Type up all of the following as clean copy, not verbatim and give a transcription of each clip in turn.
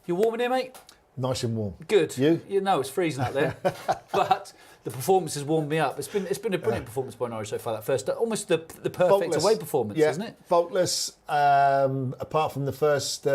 You warming here, mate? Nice and warm. Good. You? know it's freezing out there, but the performance has warmed me up. It's been a brilliant performance by Norwich so far. That first, almost the perfect Faultless. away performance, isn't it? Faultless. Apart from the first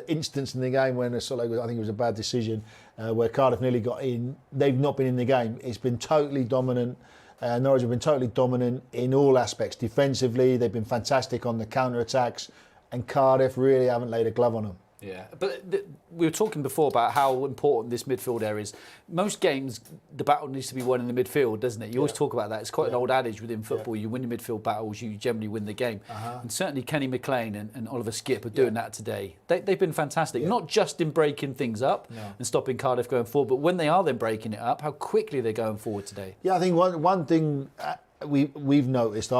instance in the game when I think it was a bad decision where Cardiff nearly got in. They've not been in the game. It's been totally dominant. Norwich have been totally dominant in all aspects. Defensively, they've been fantastic on the counter-attacks, and Cardiff really haven't laid a glove on them. Yeah, but we were talking before about how important this midfield area is. Most games, the battle needs to be won in the midfield, doesn't it? You always talk about that. It's quite an old adage within football. You win your midfield battles, you generally win the game. And certainly Kenny McLean and Oliver Skipp are doing that today. They've been fantastic, not just in breaking things up and stopping Cardiff going forward, but when they are then breaking it up, how quickly they're going forward today. Yeah, I think one thing I've noticed,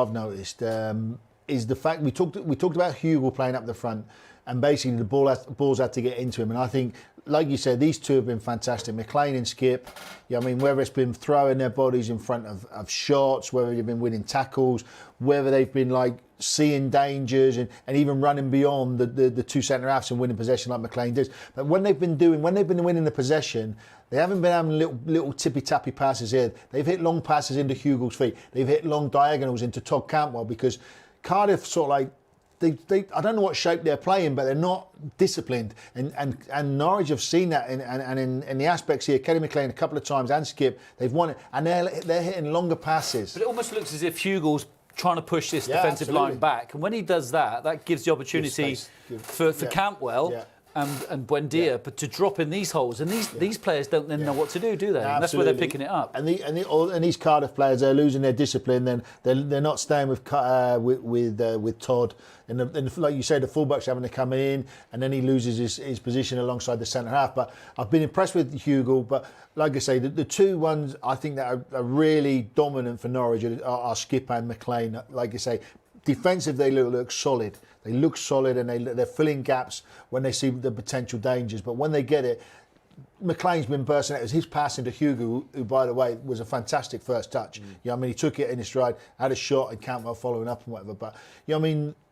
is the fact we talked about Hugo playing up the front. And basically the balls had to get into him. And I think, like you said, these two have been fantastic. McLean and Skipp, whether it's been throwing their bodies in front of shots, whether they've been winning tackles, whether they've been like seeing dangers and even running beyond the two centre-halves and winning possession like McLean does. But when they've been winning the possession, they haven't been having little tippy-tappy passes here. They've hit long passes into Hugo's feet. They've hit long diagonals into Todd Cantwell because Cardiff sort of like, I don't know what shape they're playing, but they're not disciplined. And Norwich have seen that. And in the aspects here, Kenny McLean a couple of times and Skipp, they've won it. And they're hitting longer passes. But it almost looks as if Hugo's trying to push this defensive line back. And when he does that, that gives the opportunity for Cantwell and Buendia but to drop in these holes. And these players don't then know what to do they? And that's where they're picking it up. And these Cardiff players, they're losing their discipline. Then they're not staying with Todd. And like you say, the fullback's having to come in, and then he loses his position alongside the centre half. But I've been impressed with Hugo. But like I say, the two ones I think that are really dominant for Norwich are Skipp and McLean. Like I say, defensive they look solid. They look solid, and they're filling gaps when they see the potential dangers. But when they get it, McLean's been bursting out. It was his pass into Hugo, who, by the way, was a fantastic first touch. He took it in his stride, had a shot, and Cantwell following up and whatever. But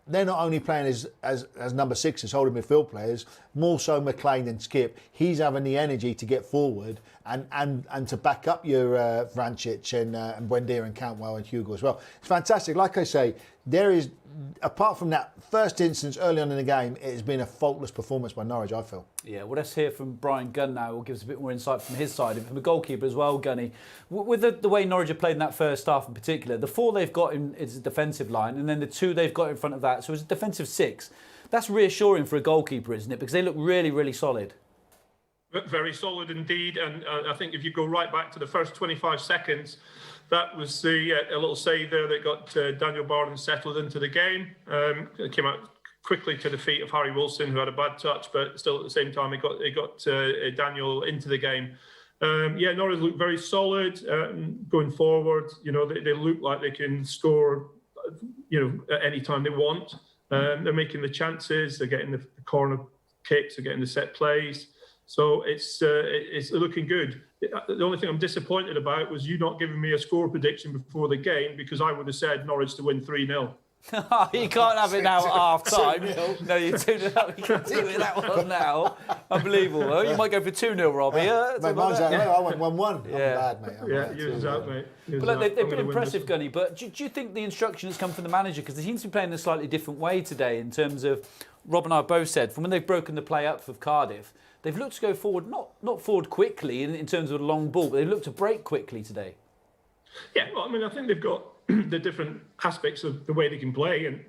they're not only playing as number sixes, holding midfield players, more so McLean than Skipp. He's having the energy to get forward and to back up your Vrancic and Buendia and Cantwell and Hugo as well. It's fantastic. Like I say, there is, apart from that first instance early on in the game, it has been a faultless performance by Norwich, I feel. Yeah, well, let's hear from Brian Gunn now, who gives a bit more insight from his side, and from the goalkeeper as well, Gunny. With the way Norwich have played in that first half in particular, the four they've got in is a defensive line, and then the two they've got in front of that, so it's a defensive six. That's reassuring for a goalkeeper, isn't it? Because they look really, really solid. Very solid indeed, and I think if you go right back to the first 25 seconds, that was a little save there that got Daniel Barden settled into the game. It came out quickly to the feet of Harry Wilson, who had a bad touch, but still at the same time, it got Daniel into the game. Norwich look very solid going forward. They look like they can score, at any time they want. They're making the chances. They're getting the corner kicks. They're getting the set plays. So it's looking good. The only thing I'm disappointed about was you not giving me a score prediction before the game, because I would have said Norwich to win 3-0. You can't have it now at half time. No, you're 2-0 up. You can't do it that one now. Unbelievable. Well, you might go for 2-0, Robbie. Mine's out. I went 1-1. I'm bad, mate. Yours out, mate. But they've been impressive, Gunny. But do you think the instruction has come from the manager? Because he seems to be playing in a slightly different way today in terms of, Rob and I both said, from when they've broken the play up for Cardiff, they've looked to go forward, not forward quickly in terms of a long ball, but they've looked to break quickly today. Yeah, well, I think they've got the different aspects of the way they can play, and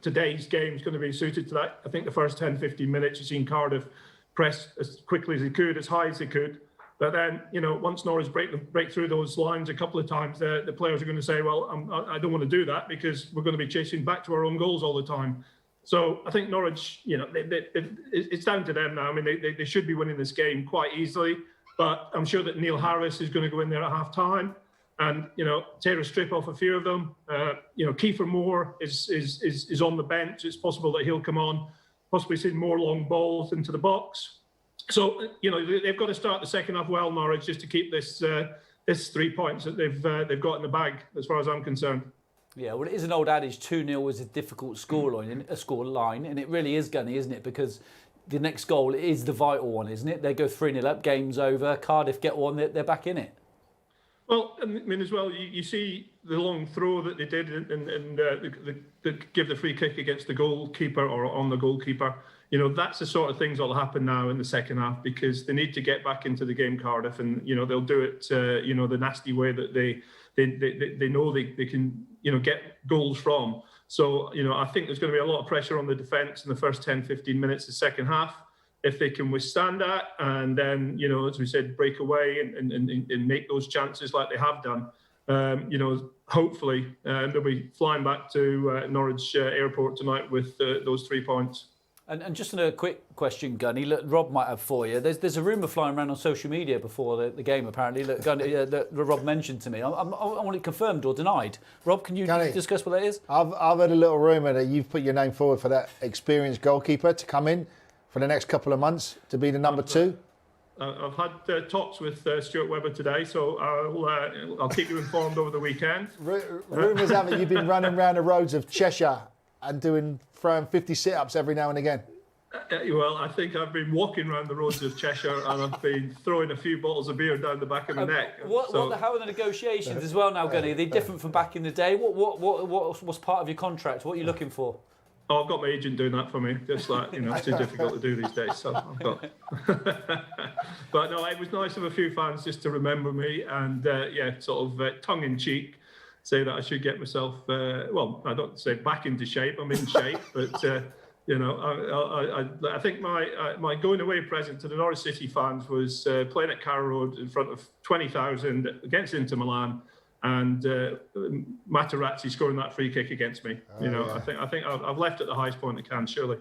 today's game is going to be suited to that. I think the first 10-15 minutes you've seen Cardiff press as quickly as they could, as high as they could, but then once Norwich break through those lines a couple of times, the players are going to say, well, I don't want to do that, because we're going to be chasing back to our own goals all the time. So I think Norwich, it's down to them now. They should be winning this game quite easily, but I'm sure that Neil Harris is going to go in there at half time and tear a strip off a few of them. Kiefer Moore is on the bench. It's possible that he'll come on, possibly see more long balls into the box. So they've got to start the second half well, Norwich, just to keep this 3 points that they've got in the bag, as far as I'm concerned. Yeah, well, it is an old adage, 2-0 is a difficult scoreline, and it really is, Gunny, isn't it? Because the next goal is the vital one, isn't it? They go 3-0 up, game's over. Cardiff get one, they're back in it. Well, I mean, as well, you see the long throw that they did and give the free kick against the goalkeeper or on the goalkeeper. You know, that's the sort of things that'll happen now in the second half because they need to get back into the game, Cardiff, and you know they'll do it. You know, the nasty way that they know they can get goals from. So you know, I think there's going to be a lot of pressure on the defence in the first 10-15 minutes of the second half. If they can withstand that and then, you know, as we said, break away and make those chances like they have done, you know, hopefully they'll be flying back to Norwich Airport tonight with those 3 points. And just a quick question, Gunny. Look, Rob might have for you. There's a rumour flying around on social media before the game, apparently. Look, Gunny, that Rob mentioned to me. I want it confirmed or denied. Rob, can you discuss what that is? I've heard a little rumour that you've put your name forward for that experienced goalkeeper to come in for the next couple of months to be the number 2. I've had talks with Stuart Webber today, so I'll keep you informed over the weekend. Rumours have it you've been running around the roads of Cheshire and throwing 50 sit-ups every now and again. Well, I think I've been walking around the roads of Cheshire and I've been throwing a few bottles of beer down the back of my neck. How are the negotiations as well now, Gunny? Are they different from back in the day? What's part of your contract? What are you looking for? Oh, I've got my agent doing that for me. Just like, you know, it's too difficult to do these days. So I've got. But no, it was nice of a few fans just to remember me and, sort of tongue in cheek, say that I should get myself, well, I don't say back into shape. I'm in shape, but, you know, I think my going away present to the Norwich City fans was playing at Carrow Road in front of 20,000 against Inter Milan. And Materazzi scoring that free kick against me. I think I've left at the highest point I can, surely.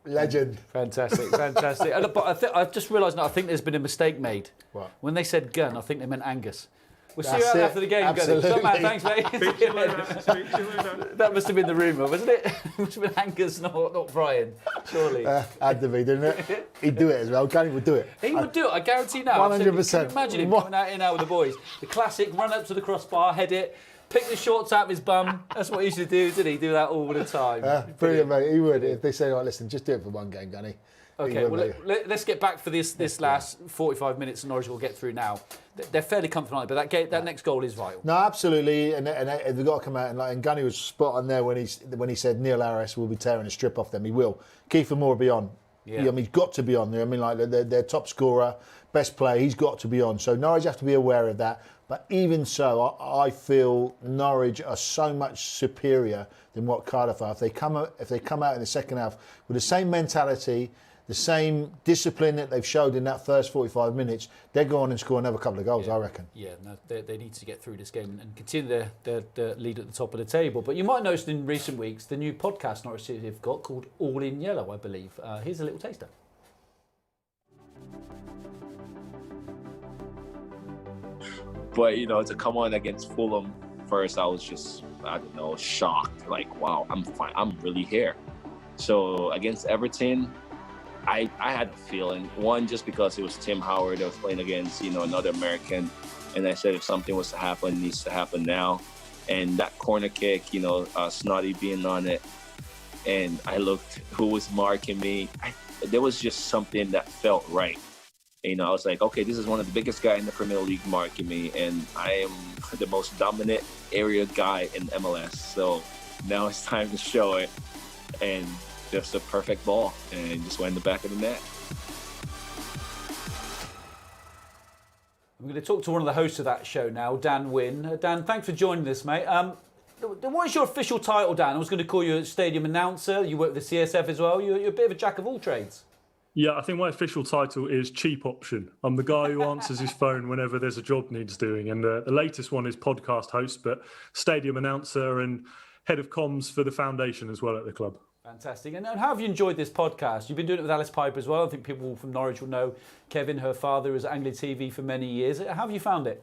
Legend. Fantastic. But I've just realised now, I think there's been a mistake made. What? When they said Gun, I think they meant Angus. We'll see That's you it. after the game, Absolutely. Gunny. Top man, thanks, mate. Speak to you later. That must have been the rumour, wasn't it? It must have been Angus, not Brian, surely. Had to be, didn't it? He'd do it as well. Gunny would do it. He would do it, I guarantee now. 100%. Can you imagine him coming out in now with the boys? The classic run up to the crossbar, head it, pick the shorts out of his bum. That's what he used to do, didn't he? Do that all the time. Brilliant, mate. He would. If they say, right, listen, just do it for one game, Gunny. Okay, well, let's get back for this last 45 minutes and Norwich will get through now. They're fairly comfortable, but that next goal is vital. No, absolutely, and they've got to come out and Gunny was spot on there when he said Neil Harris will be tearing a strip off them. He will. Kiefer Moore will be on. Yeah. I mean, he's got to be on there. I mean, like their top scorer, best player, he's got to be on. So Norwich have to be aware of that. But even so, I feel Norwich are so much superior than what Cardiff are. If they come out in the second half with the same mentality, the same discipline that they've showed in that first 45 minutes, they'll go on and score another couple of goals, I reckon. Yeah, no, they need to get through this game and continue their lead at the top of the table. But you might notice in recent weeks, the new podcast Norwich City have got called All in Yellow, I believe. Here's a little taster. But, you know, to come on against Fulham first, I was just, I don't know, shocked. Like, wow, I'm fine. I'm really here. So against Everton, I had a feeling, one, just because it was Tim Howard I was playing against, you know, another American. And I said, if something was to happen, it needs to happen now. And that corner kick, you know, Snotty being on it. And I looked who was marking me. There was just something that felt right. You know, I was like, okay, this is one of the biggest guys in the Premier League marking me. And I am the most dominant area guy in MLS. So now it's time to show it. And just a perfect ball and just went in the back of the net. I'm going to talk to one of the hosts of that show now, Dan Wynn. Dan, thanks for joining us, mate. What is your official title, Dan? I was going to call you a stadium announcer. You work with the CSF as well. You're a bit of a jack of all trades. Yeah, I think my official title is cheap option. I'm the guy who answers his phone whenever there's a job needs doing. And the latest one is podcast host, but stadium announcer and head of comms for the foundation as well at the club. Fantastic. And how have you enjoyed this podcast? You've been doing it with Alice Piper as well. I think people from Norwich will know Kevin, her father, was at Anglia TV for many years. How have you found it?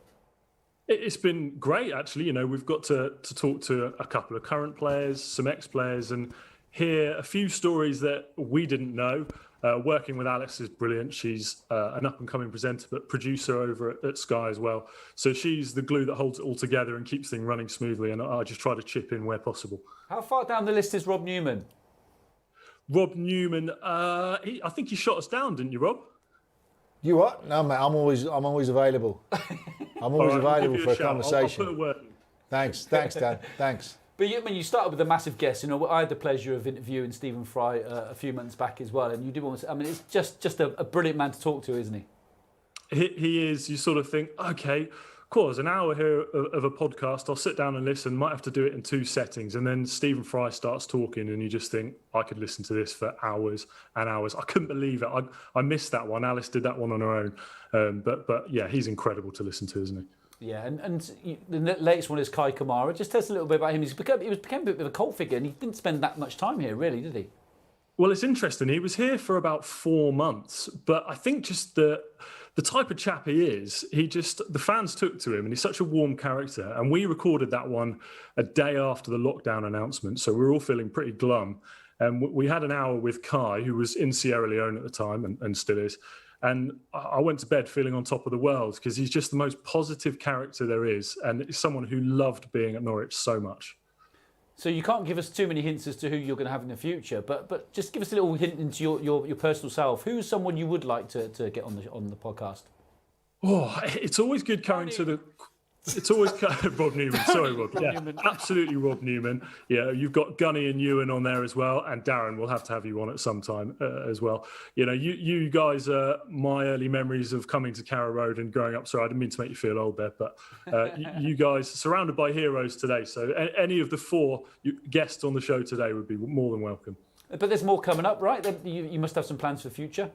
It's been great, actually. You know, we've got to talk to a couple of current players, some ex-players, and hear a few stories that we didn't know. Working with Alice is brilliant. She's an up-and-coming presenter, but producer over at Sky as well. So she's the glue that holds it all together and keeps things running smoothly, and I just try to chip in where possible. How far down the list is Rob Newman? Rob Newman, I think he shot us down, didn't you, Rob? You what? No, mate. I'm always available. I'm always available for a conversation. I'll put a word in. Thanks, Dan. Thanks. But you started with a massive guest. I had the pleasure of interviewing Stephen Fry a few months back as well, and you do almost. I mean, it's just a brilliant man to talk to, isn't he? He is. You sort of think, okay, cool, there's an hour here of a podcast. I'll sit down and listen. Might have to do it in 2 settings. And then Stephen Fry starts talking and you just think, I could listen to this for hours and hours. I couldn't believe it. I missed that one. Alice did that one on her own. But yeah, he's incredible to listen to, isn't he? Yeah, and the latest one is Kai Kamara. Just tell us a little bit about him. He became a bit of a cult figure, and he didn't spend that much time here, really, did he? Well, it's interesting. He was here for about 4 months, but I think just the type of chap he is, the fans took to him, and he's such a warm character. And we recorded that one a day after the lockdown announcement, so we were all feeling pretty glum. And we had an hour with Kai, who was in Sierra Leone at the time and still is. And I went to bed feeling on top of the world because he's just the most positive character there is, and he's someone who loved being at Norwich so much. So you can't give us too many hints as to who you're going to have in the future, but just give us a little hint into your personal self. Who's someone you would like to get on the podcast? Oh, it's always good coming to the. It's always Rob Newman. Sorry, Rob. Yeah, absolutely, Rob Newman. Yeah, you've got Gunny and Ewan on there as well, and Darren. We'll have to have you on at some time as well. You guys are my early memories of coming to Carrow Road and growing up. Sorry, I didn't mean to make you feel old there, but you guys are surrounded by heroes today. So any of the 4 guests on the show today would be more than welcome. But there's more coming up, right? You must have some plans for the future.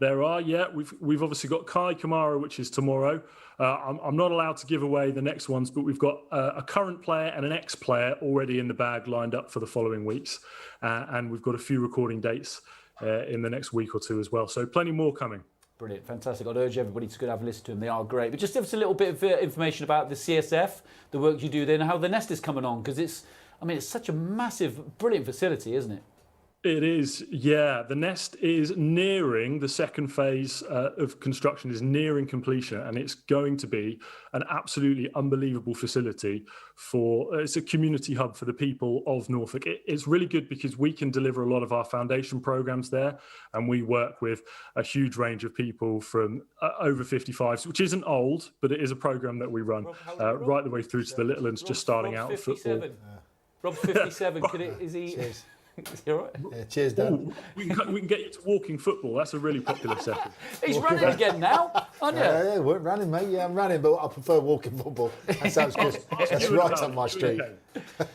There are, yeah. We've obviously got Kai Kamara, which is tomorrow. I'm not allowed to give away the next ones, but we've got a current player and an ex-player already in the bag lined up for the following weeks. And we've got a few recording dates in the next week or 2 as well. So plenty more coming. Brilliant, fantastic. I'd urge everybody to go and have a listen to them. They are great. But just give us a little bit of information about the CSF, the work you do there, and how the Nest is coming on. Because it's such a massive, brilliant facility, isn't it? It is, yeah. The Nest is nearing, the second phase of construction is nearing completion, and it's going to be an absolutely unbelievable facility it's a community hub for the people of Norfolk. It's really good because we can deliver a lot of our foundation programs there, and we work with a huge range of people from over 55s, which isn't old, but it is a program that we run right the way through to the little ones just starting out at football. Rob's 57. Is he... Cheers. Is he all right? Yeah, cheers, Dan. Ooh, we can get you to walking football. That's a really popular setting. He's running again now, aren't you? Yeah, we're running, mate. Yeah, I'm running, but I prefer walking football. That sounds good. That's right up my street.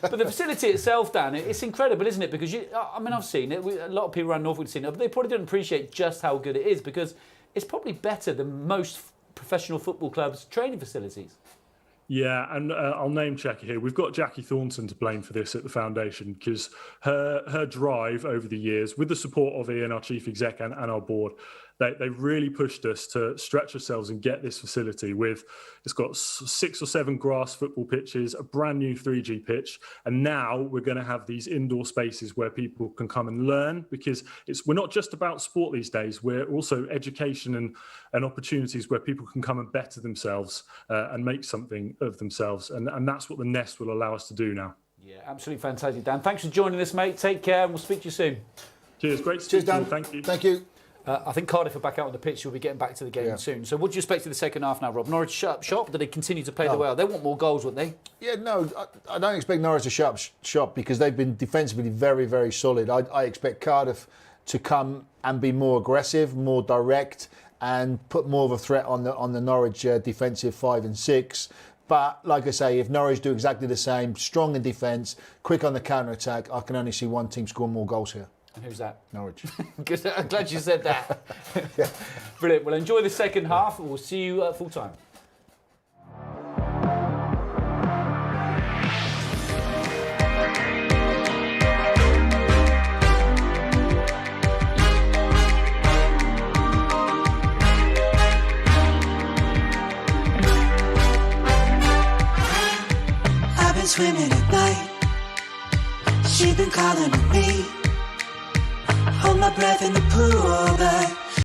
But the facility itself, Dan, it's incredible, isn't it? Because I've seen it. A lot of people around Norfolk have seen it, but they probably don't appreciate just how good it is because it's probably better than most professional football clubs' training facilities. Yeah, and I'll name check here. We've got Jackie Thornton to blame for this at the foundation because her drive over the years, with the support of Ian, our chief exec, and our board, they really pushed us to stretch ourselves and get this facility it's got 6 or 7 grass football pitches, a brand new 3G pitch, and now we're going to have these indoor spaces where people can come and learn because we're not just about sport these days, we're also education and opportunities where people can come and better themselves and make something of themselves, and that's what the Nest will allow us to do now. Yeah, absolutely fantastic, Dan. Thanks for joining us, mate. Take care, and we'll speak to you soon. Cheers, great to see you. Thank you. Thank you. I think Cardiff are back out on the pitch. We'll be getting back to the game soon. So what do you expect of the second half now, Rob? Norwich shut up shop? Do they continue to play the way? They want more goals, wouldn't they? Yeah, no, I don't expect Norwich to shut up shop because they've been defensively very, very solid. I expect Cardiff to come and be more aggressive, more direct, and put more of a threat on the Norwich defensive 5 and 6. But like I say, if Norwich do exactly the same, strong in defence, quick on the counter-attack, I can only see one team score more goals here. And who's that? Norwich. Good. I'm glad you said that. Yeah. Brilliant. Well, enjoy the second half. We'll see you full time. I've been swimming at night. She's been calling to me. Hold my breath in the pool, but